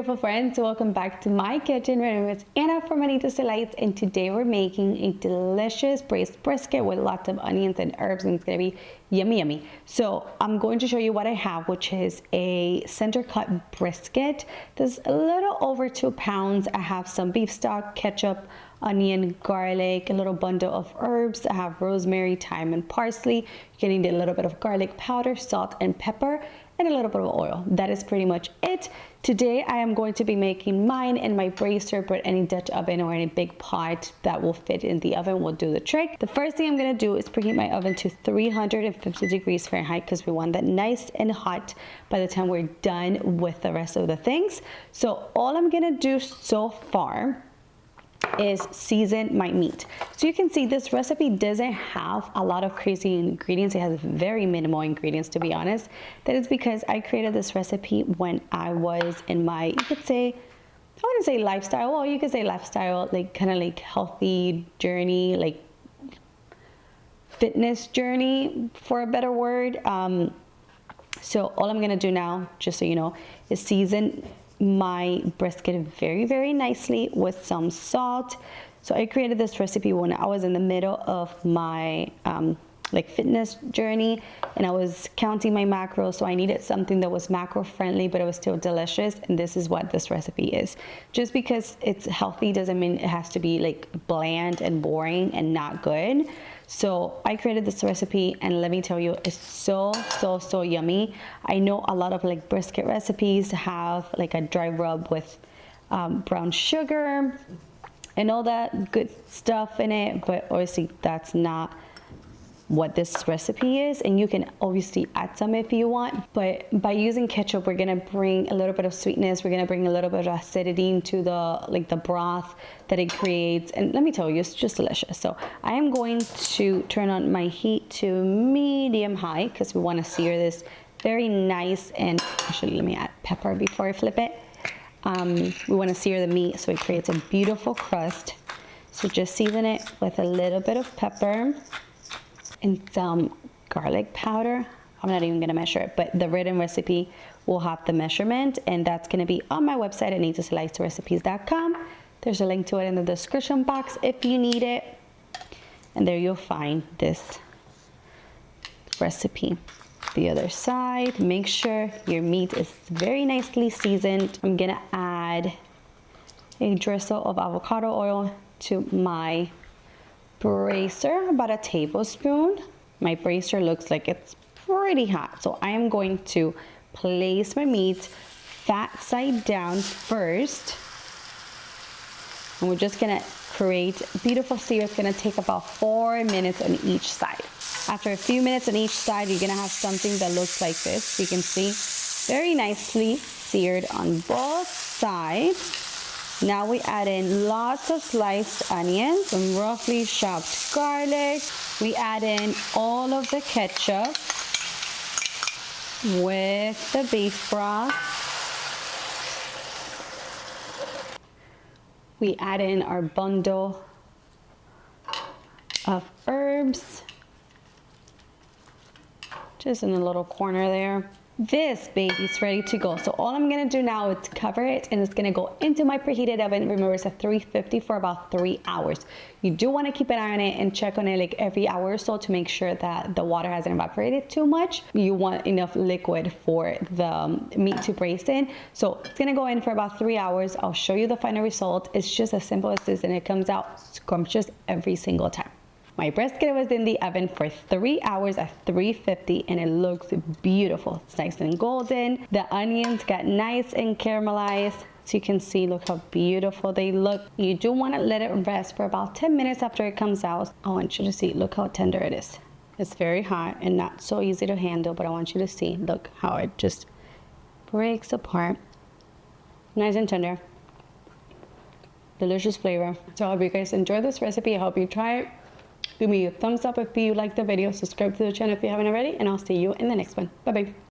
beautiful friends, welcome back to my kitchen. My name is Anna from Anitas Delights, and today we're making a delicious braised brisket with lots of onions and herbs, and it's gonna be yummy. So I'm going to show you what I have, which is a center cut brisket. There's a little over 2 pounds. I have some beef stock, ketchup, onion, garlic, a little bundle of herbs. I have rosemary, thyme, and parsley. You're gonna need a little bit of garlic powder, salt, and pepper, and a little bit of oil. That is pretty much it. Today I am going to be making mine in my braiser, but any Dutch oven or any big pot that will fit in the oven will do the trick. The first thing I'm gonna do is preheat my oven to 350 degrees Fahrenheit because we want that nice and hot by the time we're done with the rest of the things. So all I'm gonna do so far is season my meat. So you can see this recipe doesn't have a lot of crazy ingredients. It has very minimal ingredients, to be honest. That is because I created this recipe when I was in my, you could say, I wouldn't say lifestyle, well, you could say lifestyle, like kind of like healthy journey, like fitness journey for a better word. So all I'm gonna do now, just so you know, is season my brisket very nicely with some salt. So I created this recipe when I was in the middle of my like fitness journey, and I was counting my macros, so I needed something that was macro friendly but it was still delicious, and this is what this recipe is. Just because it's healthy doesn't mean it has to be like bland and boring and not good. So I created this recipe, and let me tell you, it's so yummy. I know a lot of like brisket recipes have like a dry rub with brown sugar and all that good stuff in it, but obviously that's not what this recipe is, and you can obviously add some if you want, but by using ketchup we're gonna bring a little bit of sweetness, we're gonna bring a little bit of acidity into the broth that it creates, and let me tell you, it's just delicious. So I am going to turn on my heat to medium high because we want to sear this very nice, and actually let me add pepper before I flip it. We want to sear the meat so it creates a beautiful crust. So just season it with a little bit of pepper and some garlic powder. I'm not even gonna measure it, but the written recipe will have the measurement, and that's gonna be on my website at anitasdelightsrecipes.com. There's a link to it in the description box if you need it, and there you'll find this recipe. The other side, make sure your meat is very nicely seasoned. I'm gonna add a drizzle of avocado oil to my braiser, about a tablespoon. My braiser looks like it's pretty hot, so I am going to place my meat fat side down first, and we're just gonna create a beautiful sear. It's gonna take about 4 minutes on each side. After a few minutes on each side, you're gonna have something that looks like this. You can see very nicely seared on both sides. Now we add in lots of sliced onions, some roughly chopped garlic. We add in all of the ketchup with the beef broth. We add in our bundle of herbs, just in a little corner there. This baby's ready to go. So all I'm gonna do now is cover it, and it's gonna go into my preheated oven. Remember, it's at 350 for about 3 hours. You do wanna keep an eye on it and check on it like every hour or so to make sure that the water hasn't evaporated too much. You want enough liquid for the meat to braise in. So it's gonna go in for about 3 hours. I'll show you the final result. It's just as simple as this, and it comes out scrumptious every single time. My brisket was in the oven for 3 hours at 350, and it looks beautiful. It's nice and golden. The onions got nice and caramelized. So you can see, look how beautiful they look. You do want to let it rest for about 10 minutes after it comes out. I want you to see, look how tender it is. It's very hot and not so easy to handle, but I want you to see, look how it just breaks apart. Nice and tender. Delicious flavor. So I hope you guys enjoy this recipe. I hope you try it. Give me a thumbs up if you like the video. Subscribe to the channel if you haven't already, and I'll see you in the next one. Bye bye.